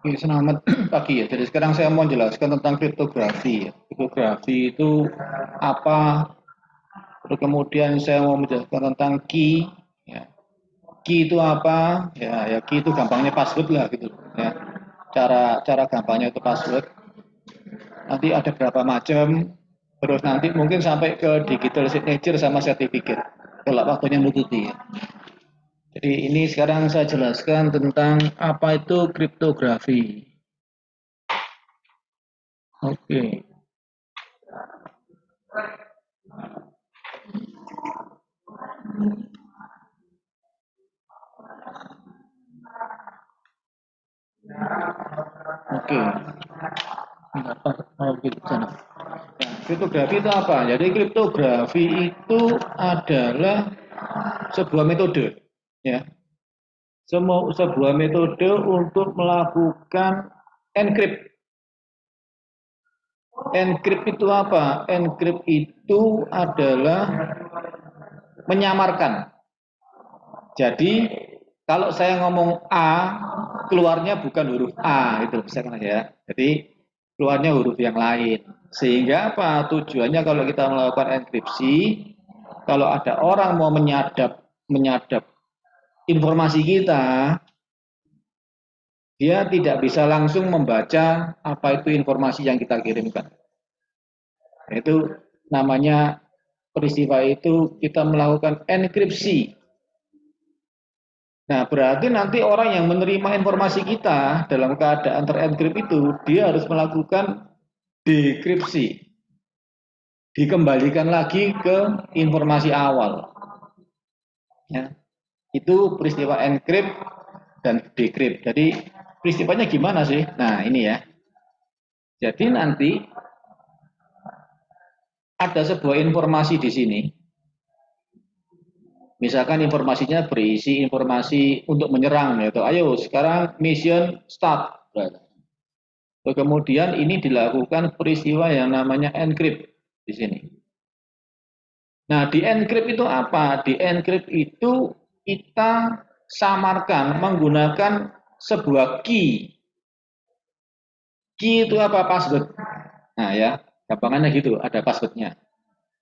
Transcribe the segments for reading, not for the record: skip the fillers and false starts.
Oke, selamat pagi ya. Jadi sekarang saya mau jelaskan tentang kriptografi ya. Kriptografi itu apa? Terus kemudian saya mau menjelaskan tentang key ya. Key itu apa? Ya, key itu gampangnya password lah gitu ya. Cara cara gampangnya itu password. Nanti ada berapa macam. Terus nanti mungkin sampai ke digital signature sama sertifikat. Kalau waktunya mengikuti ya. Jadi ini sekarang saya jelaskan tentang apa itu kriptografi. Oke. Oke. Oh, gitu, sana. Kriptografi itu apa? Jadi kriptografi itu adalah sebuah metode, ya, sebuah metode untuk melakukan encrypt. Encrypt itu apa? Encrypt itu adalah menyamarkan. Jadi kalau saya ngomong A, keluarnya bukan huruf A, itu misalkan ya. Jadi keluarnya huruf yang lain. Sehingga apa? Tujuannya kalau kita melakukan enkripsi, kalau ada orang mau menyadap informasi kita, dia tidak bisa langsung membaca apa itu informasi yang kita kirimkan. Itu namanya peristiwa itu kita melakukan enkripsi. Nah, berarti nanti orang yang menerima informasi kita dalam keadaan terenkrip itu, dia harus melakukan dekripsi, dikembalikan lagi ke informasi awal. Ya, itu peristiwa encrypt dan decrypt. Jadi peristiwanya gimana sih? Nah, ini ya. Jadi nanti ada sebuah informasi di sini. Misalkan informasinya berisi informasi untuk menyerang, yaitu ayo sekarang mission start. Kemudian ini dilakukan peristiwa yang namanya encrypt di sini. Nah, di encrypt itu apa? Di encrypt itu kita samarkan menggunakan sebuah key. Key itu apa? Password. Nah ya, gampangannya gitu, ada passwordnya.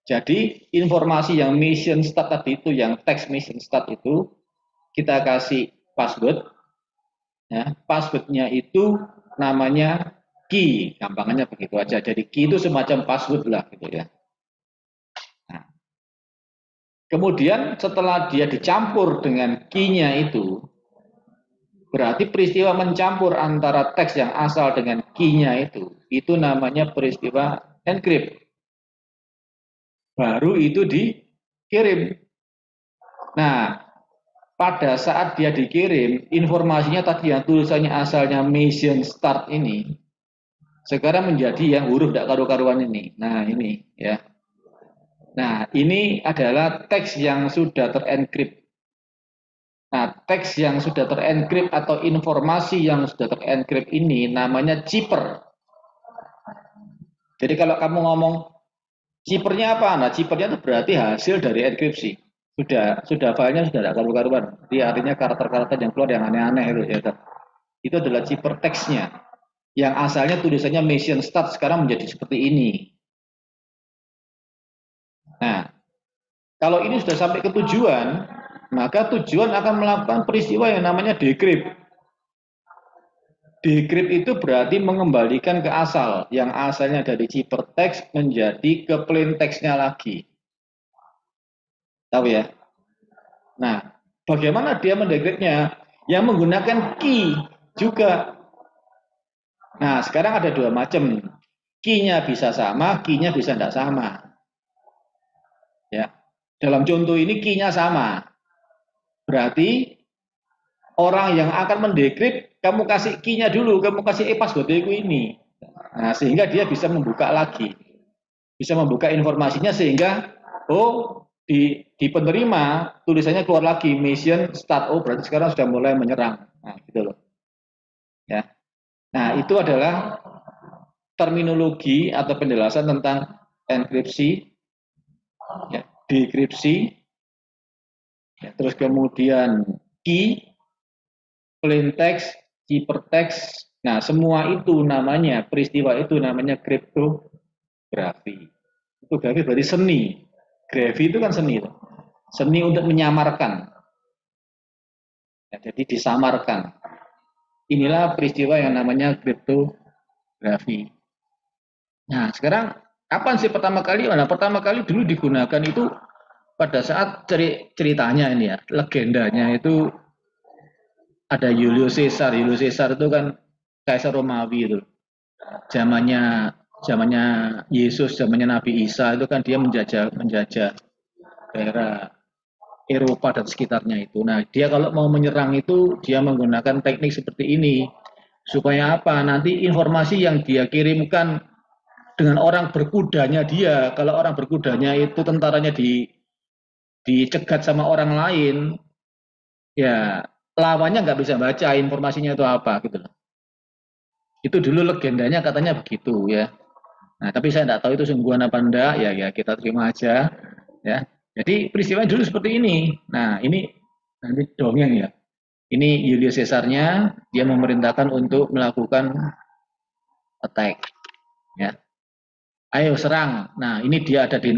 Jadi informasi yang mission start tadi itu, yang text mission start itu, kita kasih password. Ya, passwordnya itu namanya key, gampangannya begitu aja. Jadi key itu semacam password lah gitu ya. Nah, kemudian setelah dia dicampur dengan key-nya berarti peristiwa mencampur antara teks yang asal dengan key-nya itu namanya peristiwa encrypt. Baru itu dikirim. Nah, pada saat dia dikirim, informasinya tadi yang tulisannya asalnya mission start ini, sekarang menjadi yang huruf tidak karu-karuan ini. Nah, ini ya. Nah, ini adalah teks yang sudah terenkrypt. Nah, teks yang sudah terenkrypt atau informasi yang sudah terenkrypt ini namanya cipher. Jadi kalau kamu ngomong ciphernya apa? Nah, ciphernya itu berarti hasil dari enkripsi. Sudah filenya sudah tidak karu-karuan. Jadi artinya karakter-karakter yang keluar yang aneh-aneh itu ya. Itu adalah cipher teksnya. Yang asalnya tulisannya mission start sekarang menjadi seperti ini. Nah, kalau ini sudah sampai ke tujuan, maka tujuan akan melakukan peristiwa yang namanya decrypt. Decrypt itu berarti mengembalikan ke asal, yang asalnya dari ciphertext menjadi ke plain text-nya lagi. Tahu ya? Nah, bagaimana dia mendecryptnya? Yang menggunakan key juga. Nah, sekarang ada dua macam. Key-nya bisa sama, key-nya bisa tidak sama. Ya. Dalam contoh ini key-nya sama. Berarti orang yang akan mendekrypt, kamu kasih key-nya dulu, kamu kasih password ini. Nah, sehingga dia bisa membuka lagi. Bisa membuka informasinya sehingga di penerima tulisannya keluar lagi mission start. Oh, berarti sekarang sudah mulai menyerang. Nah, gitu loh. Ya. Nah, itu adalah terminologi atau penjelasan tentang enkripsi, ya, dekripsi, Ya, terus kemudian key, plain text, ciphertext. Nah, semua itu namanya, peristiwa itu namanya kriptografi. Kriptografi berarti seni. Grafi itu kan seni. Seni untuk menyamarkan. Ya, jadi disamarkan. Inilah peristiwa yang namanya kriptografi. Nah, sekarang kapan sih pertama kali? Nah, pertama kali dulu digunakan itu pada saat ceritanya ini ya, legendanya itu ada Julius Caesar. Julius Caesar itu kan kaisar Romawi itu. Zamannya zamannya Yesus, zamannya Nabi Isa itu kan dia menjajah daerah Eropa dan sekitarnya itu. Nah, dia kalau mau menyerang itu dia menggunakan teknik seperti ini. Supaya apa? Nanti informasi yang dia kirimkan dengan orang berkudanya dia, kalau orang berkudanya itu tentaranya dicegat sama orang lain, ya lawannya nggak bisa baca informasinya itu apa gitu loh. Itu dulu legendanya katanya begitu ya. Nah, tapi saya tidak tahu itu sungguhan apa enggak, ya kita terima aja ya. Jadi peristiwa dulu seperti ini. Nah, ini nanti dongeng ya. Ini Julius Caesarnya, dia memerintahkan untuk melakukan attack ya. Ayo serang. Nah, ini dia ada di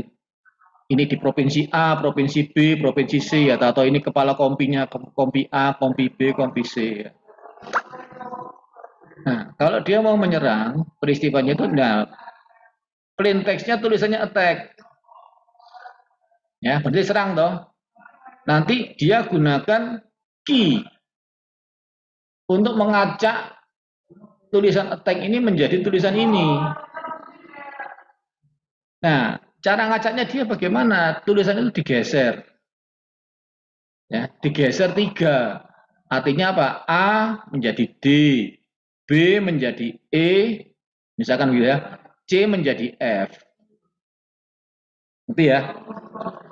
provinsi A, provinsi B, provinsi C ya, atau ini kepala kompinya, kompi A, kompi B, kompi C ya. Nah, kalau dia mau menyerang, peristiwanya itu nah plain text-nya tulisannya attack. Ya, berarti serang toh. Nanti dia gunakan key untuk mengacak tulisan attack ini menjadi tulisan ini. Nah, cara ngacaknya dia bagaimana? Tulisan itu digeser. Ya, digeser 3. Artinya apa? A menjadi D, B menjadi E, misalkan gitu ya, C menjadi F. Ngerti ya?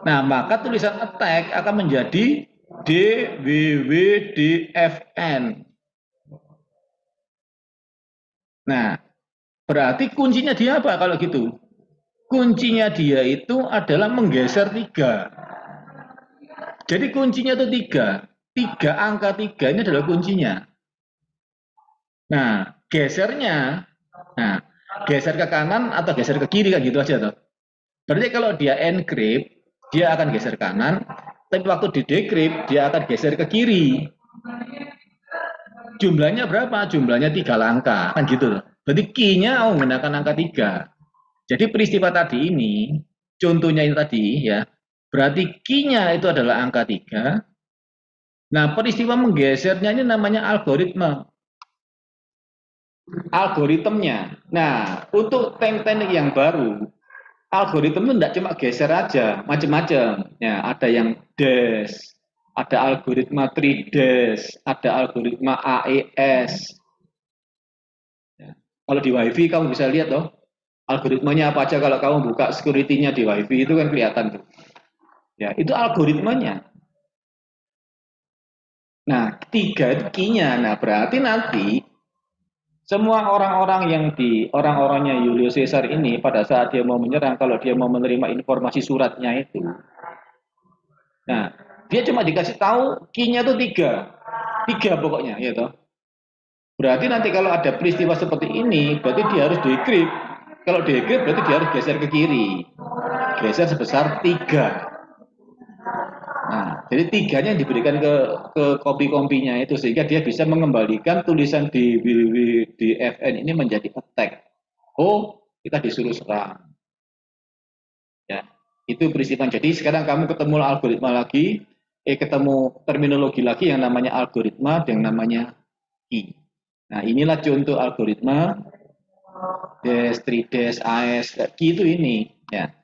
Nah, maka tulisan attack akan menjadi D, W, W, D, F, N. Nah, berarti kuncinya dia apa kalau gitu? Kuncinya dia itu adalah menggeser 3. Jadi kuncinya itu 3. 3 angka 3 ini adalah kuncinya. Nah, gesernya, nah, geser ke kanan atau geser ke kiri kan gitu aja tuh. Berarti kalau dia encrypt, dia akan geser kanan, tapi waktu di decrypt dia akan geser ke kiri. Jumlahnya berapa? Jumlahnya 3 langkah, kan gitu loh. Berarti key-nya menggunakan angka 3. Jadi peristiwa tadi ini, contohnya ini tadi ya, berarti key-nya itu adalah angka 3. Nah, peristiwa menggesernya ini namanya algoritma. Algoritmnya. Nah, untuk teknik yang baru, algoritma itu tidak cuma geser aja, macam-macam. Ya, ada yang dash, ada algoritma 3 dash, ada algoritma AES. Ya. Kalau di WiFi kamu bisa lihat loh, algoritmanya apa aja kalau kamu buka security-nya di WiFi itu kan kelihatan tuh. Ya, itu algoritmanya. Nah, 3 itu key-nya. Nah, berarti nanti semua orang-orang yang orang-orangnya Julius Caesar ini pada saat dia mau menyerang, kalau dia mau menerima informasi suratnya itu, nah dia cuma dikasih tahu key-nya tuh 3 pokoknya, ya toh. Berarti nanti kalau ada peristiwa seperti ini, berarti dia harus decrypt. Kalau decrypt berarti dia harus geser ke kiri, geser sebesar 3. Nah, jadi 3-nya yang diberikan ke kompi-kompinya itu sehingga dia bisa mengembalikan tulisan di WWDFN ini menjadi attack. Oh, kita disuruh serang. Ya, itu peristiwa. Jadi sekarang kamu ketemu algoritma lagi, ketemu terminologi lagi yang namanya algoritma yang namanya key. Nah, inilah contoh algoritma des, 3des, AS, key itu ini. Ya.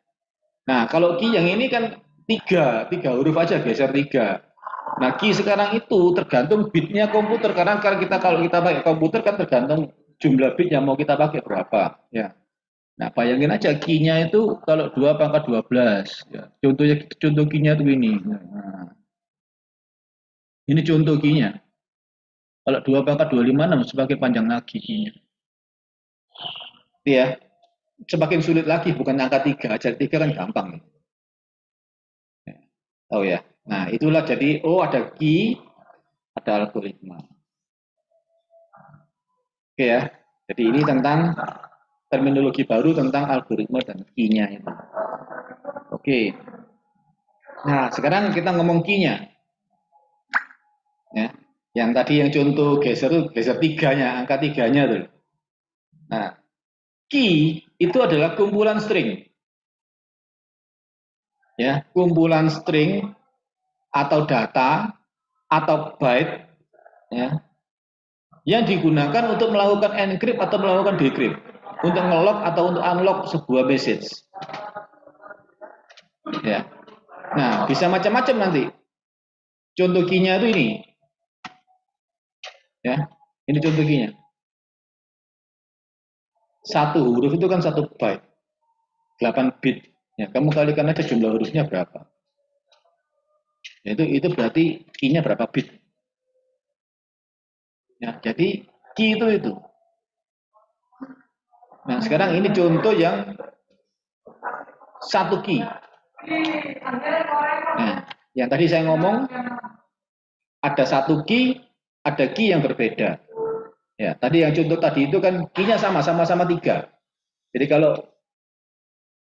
Nah, kalau key yang ini kan tiga huruf aja, geser 3. Nah, key sekarang itu tergantung bitnya komputer. Karena kalau kita pakai komputer kan tergantung jumlah bit yang mau kita pakai berapa. Ya. Nah, bayangin aja key-nya itu kalau 2 pangkat 12. Ya. Contoh key-nya itu ini. Nah, ini contoh key-nya. Kalau 2 pangkat 25 semakin panjang lagi key-nya. Ya, semakin sulit lagi, bukan angka 3. Ajar 3 kan gampang. Ya. Oh ya. Nah, itulah jadi, oh ada key, ada algoritma. Oke ya. Jadi ini tentang terminologi baru tentang algoritma dan key-nya itu. Oke. Nah, sekarang kita ngomong key-nya. Ya. Yang tadi yang contoh geser itu geser tiganya, angka tiganya tuh. Nah, key itu adalah kumpulan string. Ya, kumpulan string atau data atau byte ya, yang digunakan untuk melakukan encrypt atau melakukan decrypt, untuk ngelock atau untuk unlock sebuah message. Ya. Nah, bisa macam-macam nanti. Contoh key-nya itu ini. Ya. Ini contoh key-nya. Satu huruf itu kan 1 byte. 8 bit. Ya, kamu kalikan aja jumlah hurufnya berapa. Itu berarti key-nya berapa bit. Ya, jadi key itu. Nah, sekarang ini contoh yang satu key. Nah, yang tadi saya ngomong ada satu key, ada key yang berbeda. Ya, tadi yang contoh tadi itu kan key-nya sama-sama 3. Jadi kalau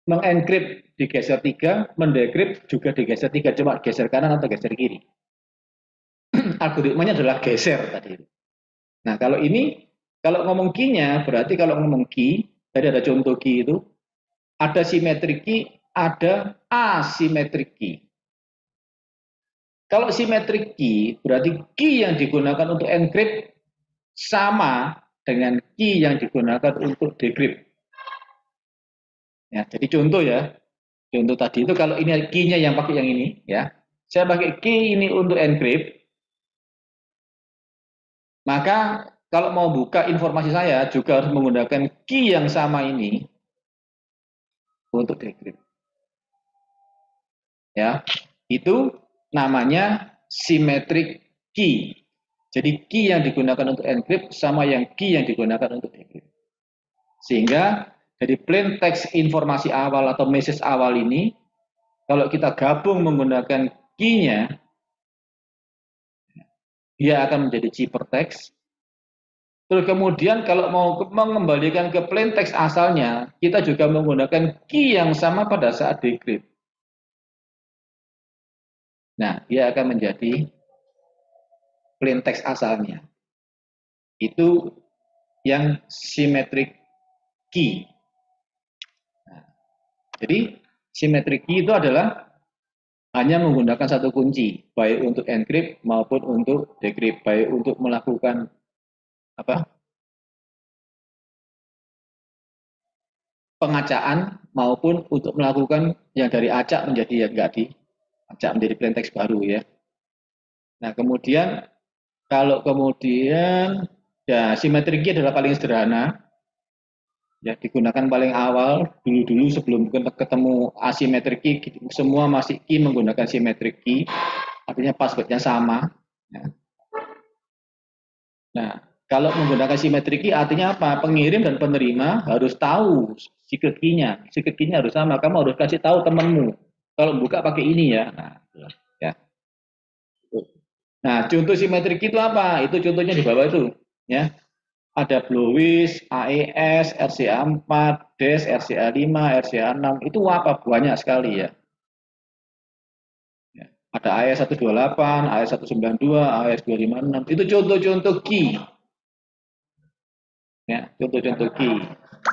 mengencrypt digeser 3, mendecrypt juga digeser 3, cuma geser kanan atau geser kiri. Algoritmanya adalah geser tadi. Nah, kalau ini kalau ngomong key-nya berarti kalau ngomong key, tadi ada contoh key itu ada symmetric key, ada asymmetric key. Kalau symmetric key berarti key yang digunakan untuk encrypt sama dengan key yang digunakan untuk decrypt. Ya, jadi contoh ya, contoh tadi itu kalau ini key-nya yang pakai yang ini, ya, saya pakai key ini untuk encrypt, maka kalau mau buka informasi saya juga harus menggunakan key yang sama ini untuk decrypt. Ya, itu namanya symmetric key. Jadi key yang digunakan untuk encrypt sama yang key yang digunakan untuk decrypt. Sehingga dari plain text informasi awal atau message awal ini, kalau kita gabung menggunakan key-nya, dia akan menjadi ciphertext. Terus kemudian kalau mau mengembalikan ke plain text asalnya, kita juga menggunakan key yang sama pada saat decrypt. Nah, dia akan menjadi plain text asalnya. Itu yang symmetric key. Nah, jadi symmetric key itu adalah hanya menggunakan satu kunci, baik untuk encrypt maupun untuk decrypt, baik untuk melakukan apa pengacaan maupun untuk melakukan yang dari acak menjadi yang enggak diacak menjadi plain text baru ya. Nah kemudian kalau kemudian ya symmetric key adalah paling sederhana, ya digunakan paling awal dulu-dulu sebelum ketemu asymmetric key, semua masih key menggunakan symmetric key, artinya passwordnya sama. Ya. Nah, kalau menggunakan symmetric key artinya apa? Pengirim dan penerima harus tahu secret key-nya. Secret key-nya harus sama. Kamu harus kasih tahu temanmu. Kalau buka pakai ini ya. Nah, ya. Nah, contoh symmetric key itu apa? Itu contohnya di bawah itu, ya. Ada Blowis, AES, RCA4, DES, RCA5, RCA6. Itu apa? Banyak sekali ya. Ada AES128, AES192, AES256. Itu contoh-contoh key. Ya, contoh-contoh key.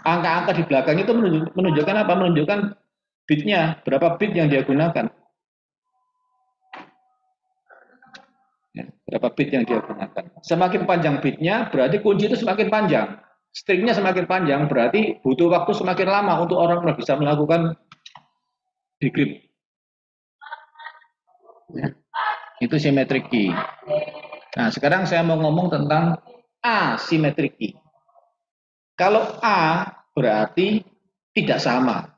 Angka-angka di belakang itu menunjukkan apa? Menunjukkan bitnya, berapa bit yang dia gunakan. Ya, berapa bit yang dia gunakan. Semakin panjang bitnya, berarti kunci itu semakin panjang. Stringnya semakin panjang, berarti butuh waktu semakin lama untuk orang bisa melakukan decrypt. Ya, itu symmetric key. Nah, sekarang saya mau ngomong tentang asymmetric key. Kalau A berarti tidak sama.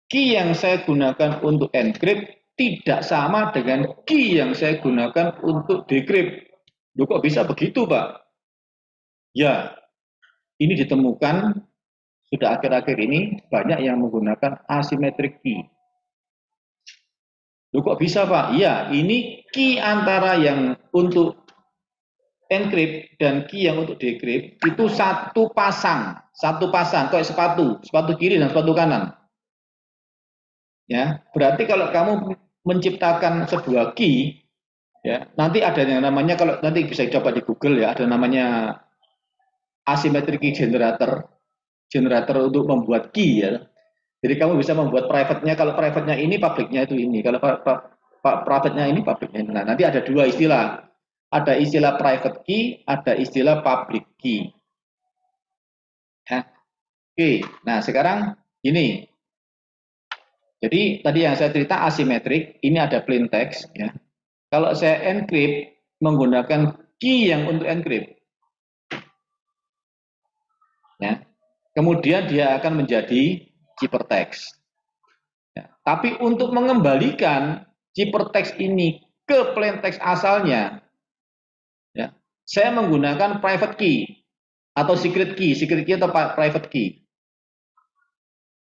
Key yang saya gunakan untuk encrypt tidak sama dengan key yang saya gunakan untuk decrypt. Loh kok bisa begitu, Pak? Ya, ini ditemukan sudah akhir-akhir ini banyak yang menggunakan asymmetric key. Loh kok bisa Pak? Iya, ini key antara yang untuk encrypt dan key yang untuk decrypt itu satu pasang kayak sepatu kiri dan sepatu kanan. Ya, berarti kalau kamu menciptakan sebuah key, ya nanti ada yang namanya kalau nanti bisa coba di Google ya, ada namanya asymmetric key generator untuk membuat key ya. Jadi kamu bisa membuat private-nya, kalau private-nya ini, public-nya itu ini. Kalau private-nya ini, public-nya ini. Nah, nanti ada dua istilah. Ada istilah private key, ada istilah public key. Ya. Oke, nah sekarang ini. Jadi tadi yang saya cerita asimetrik, ini ada plain text. Ya. Kalau saya encrypt menggunakan key yang untuk encrypt, ya, kemudian dia akan menjadi ciphertext. Ya. Tapi untuk mengembalikan ciphertext ini ke plain text asalnya, ya, saya menggunakan private key atau secret key atau private key.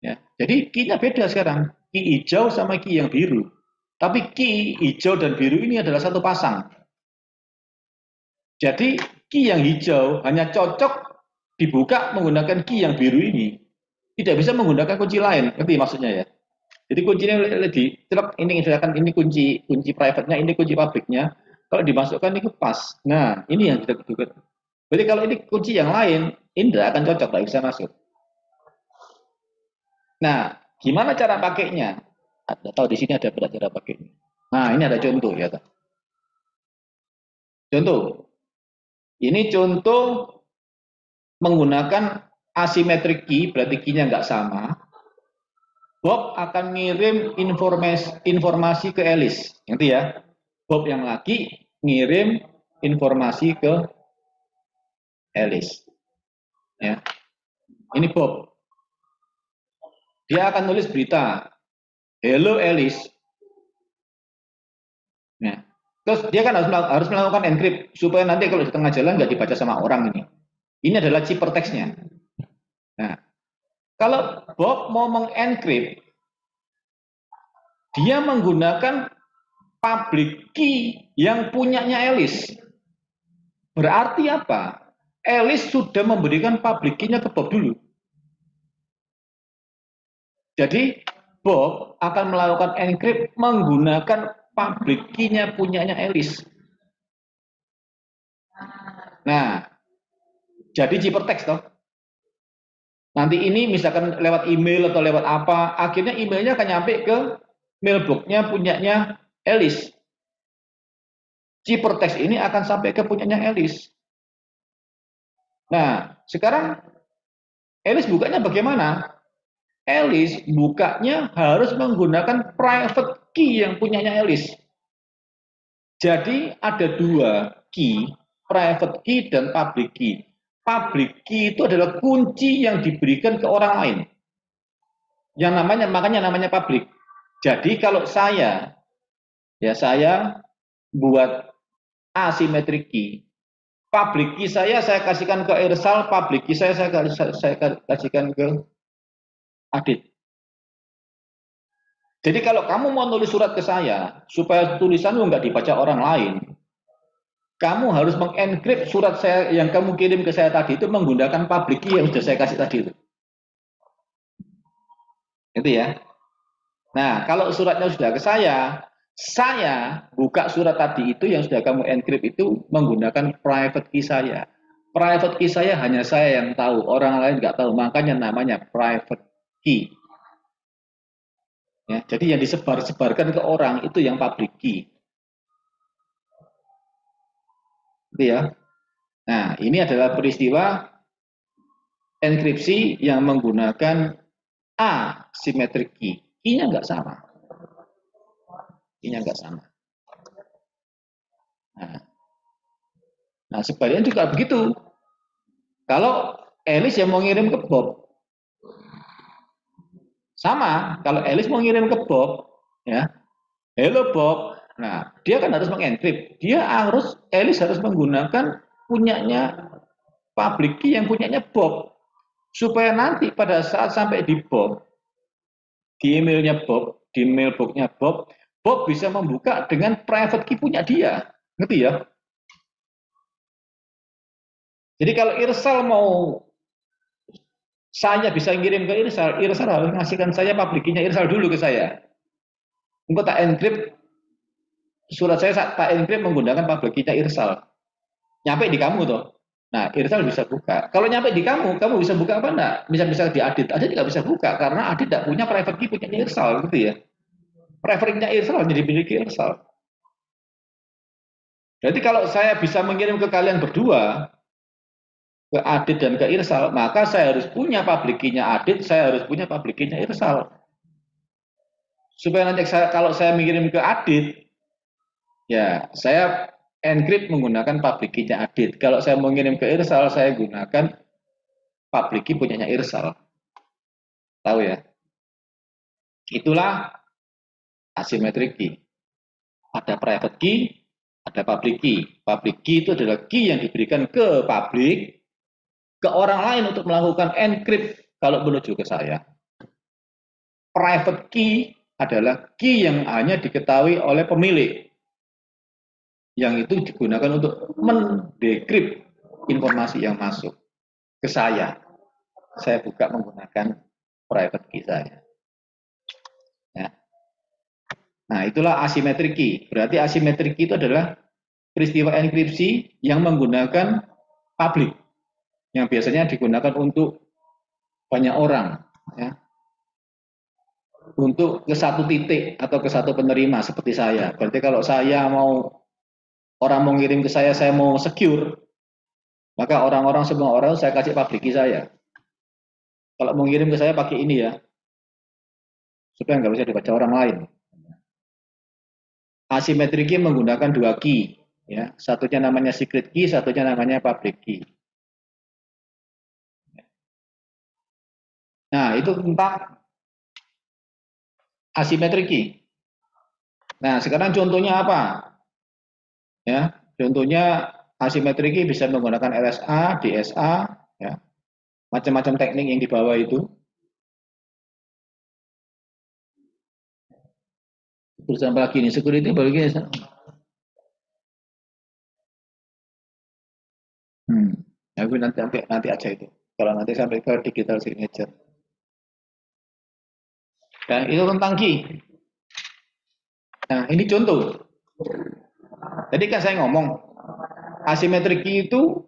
Ya. Jadi key-nya beda sekarang, key hijau sama key yang biru. Tapi key hijau dan biru ini adalah satu pasang. Jadi key yang hijau hanya cocok dibuka menggunakan key yang biru ini. Tidak bisa menggunakan kunci lain, ngerti maksudnya ya? Jadi kuncinya di ini misalkan ini kunci private-nya, ini kunci public-nya. Kalau dimasukkan ini pas. Nah, ini yang kita butuhkan. Berarti kalau ini kunci yang lain, ini tidak akan cocok, tidak bisa masuk. Nah, gimana cara pakainya? Atau di sini ada cara pakainya. Nah, ini ada contoh ya. Contoh. Ini contoh menggunakan asymmetric key, berarti key-nya nggak sama. Bob akan ngirim informasi ke Alice, ngerti ya? Bob yang laki ngirim informasi ke Alice. Ya. Ini Bob. Dia akan nulis berita. Hello Alice. Ya. Terus dia kan harus melakukan encrypt supaya nanti kalau di tengah jalan nggak dibaca sama orang ini. Ini adalah ciphertextnya. Nah, kalau Bob mau mengencrypt, dia menggunakan public key yang punyanya Alice. Berarti apa? Alice sudah memberikan public key-nya ke Bob dulu. Jadi Bob akan melakukan encrypt menggunakan public key-nya punyanya Alice. Nah, jadi ciphertext toh. Nanti ini misalkan lewat email atau lewat apa, akhirnya emailnya akan nyampe ke mailbox-nya punyanya Alice. Ciphertext ini akan sampai ke punyanya Alice. Nah, sekarang Alice bukanya bagaimana? Alice bukanya harus menggunakan private key yang punyanya Alice. Jadi ada dua key, private key dan public key. Public key itu adalah kunci yang diberikan ke orang lain. Yang makanya namanya public. Jadi kalau saya buat asymmetric key. Public key saya kasihkan ke Irsal, public key saya kasihkan ke Adit. Jadi kalau kamu mau nulis surat ke saya, supaya tulisanmu nggak dibaca orang lain, kamu harus mengencrypt surat saya yang kamu kirim ke saya tadi itu menggunakan public key yang sudah saya kasih tadi itu. Itu ya. Nah, kalau suratnya sudah ke saya buka surat tadi itu yang sudah kamu encrypt itu menggunakan private key saya. Private key saya hanya saya yang tahu, orang lain nggak tahu, makanya namanya private key. Ya, jadi yang disebarkan ke orang itu yang public key. Itu ya. Nah, ini adalah peristiwa enkripsi yang menggunakan asymmetric key. Key-nya nggak sama. Key-nya nggak sama. Nah, sebaliknya juga begitu. Kalau Alice yang mau ngirim ke Bob, sama. Kalau Alice mau ngirim ke Bob, ya, hello Bob. Nah, dia kan harus mengencrypt. Alice harus menggunakan punyanya public key yang punyanya Bob. Supaya nanti pada saat sampai di Bob, di emailnya Bob, di mailboxnya Bob, Bob bisa membuka dengan private key punya dia. Ngerti ya? Jadi kalau Irsal mau, saya bisa ngirim ke Irsal, Irsal harus ngasihkan saya public key-nya Irsal dulu ke saya. Engkau tak encrypt, surat saya tak encrypt menggunakan public key-nya Irsal. Nyampe di kamu tuh. Nah, Irsal bisa buka. Kalau nyampe di kamu bisa buka apa enggak? Bisa di Adit. Adit tidak bisa buka karena Adit tidak punya private key punya Irsal gitu ya. Private-nya Irsal jadi dimiliki Irsal. Jadi kalau saya bisa mengirim ke kalian berdua, ke Adit dan ke Irsal, maka saya harus punya public key-nya Adit, saya harus punya public key-nya Irsal. Supaya nanti kalau saya mengirim ke Adit, ya saya encrypt menggunakan public key-nya Adit. Kalau saya mengirim ke Irsal, saya gunakan public key punyanya Irsal. Tahu ya? Itulah asymmetric key. Ada private key, ada public key. Public key itu adalah key yang diberikan ke publik, ke orang lain untuk melakukan encrypt kalau menuju ke saya. Private key adalah key yang hanya diketahui oleh pemilik. Yang itu digunakan untuk mendekrypt informasi yang masuk ke saya. Saya buka menggunakan private key saya. Ya. Nah, itulah asymmetric key. Berarti asymmetric key itu adalah peristiwa enkripsi yang menggunakan publik, yang biasanya digunakan untuk banyak orang, ya. Untuk ke satu titik atau ke satu penerima seperti saya. Berarti kalau saya mau, orang mau ngirim ke saya mau secure, maka semua orang saya kasih public key saya. Kalau mau ngirim ke saya pakai ini ya, supaya nggak bisa dibaca orang lain. Asymmetric key menggunakan dua key, ya. Satunya namanya secret key, satunya namanya public key. Nah, itu tentang asymmetric key. Nah, sekarang contohnya apa? Ya, contohnya asymmetric key bisa menggunakan LSA, DSA, ya. Macam-macam teknik yang di bawah itu. Terus apa lagi nih? Security bagi tapi nanti aja itu. Kalau nanti sampai ke digital signature. Dan itu tentang key. Nah, ini contoh. Tadi kan saya ngomong, asymmetric key itu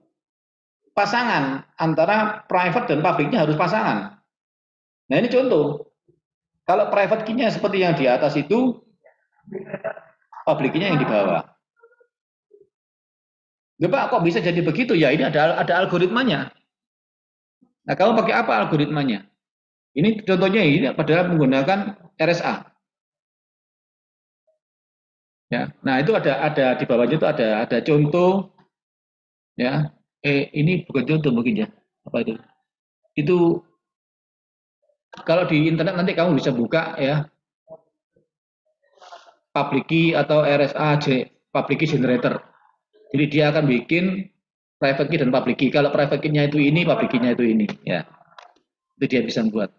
pasangan antara private dan publiknya harus pasangan. Nah, ini contoh. Kalau private key-nya seperti yang di atas itu, public key-nya yang di bawah. Ya Pak, kok bisa jadi begitu? Ya ini ada algoritmanya. Nah, kamu pakai apa algoritmanya? Ini contohnya ini padahal menggunakan RSA. Ya, nah itu ada di bawahnya itu ada contoh, ya. Ini bukan contoh mungkin ya. Apa itu? Itu kalau di internet nanti kamu bisa buka ya, public key atau RSA public key generator. Jadi dia akan bikin private key dan public key. Kalau private key-nya itu ini, public key-nya itu ini, ya. Itu dia bisa buat.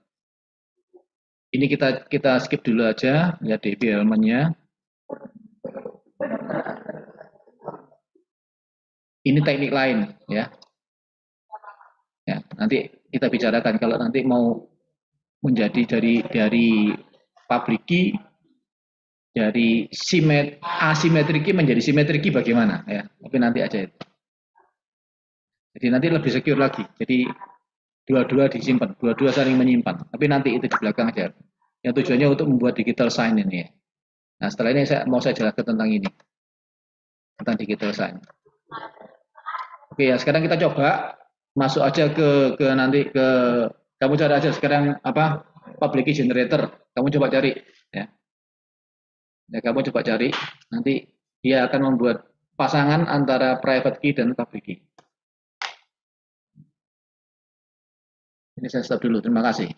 Ini kita skip dulu aja, ya DB elemennya. Ini teknik lain, ya. Ya, nanti kita bicarakan kalau nanti mau menjadi dari public key, dari asymmetric key menjadi symmetric key bagaimana, ya. Tapi nanti aja itu. Jadi nanti lebih secure lagi. Jadi dua-dua disimpan, dua-dua saling menyimpan. Tapi nanti itu di belakang aja. Yang tujuannya untuk membuat digital sign ini, ya. Nah, setelah ini saya jelaskan tentang ini, tentang digital sign. Oke ya, sekarang kita coba masuk aja ke nanti ke, kamu cari aja sekarang apa, public key generator. Kamu coba cari, ya. Ya, kamu coba cari. Nanti dia akan membuat pasangan antara private key dan public key. Ini saya stop dulu. Terima kasih.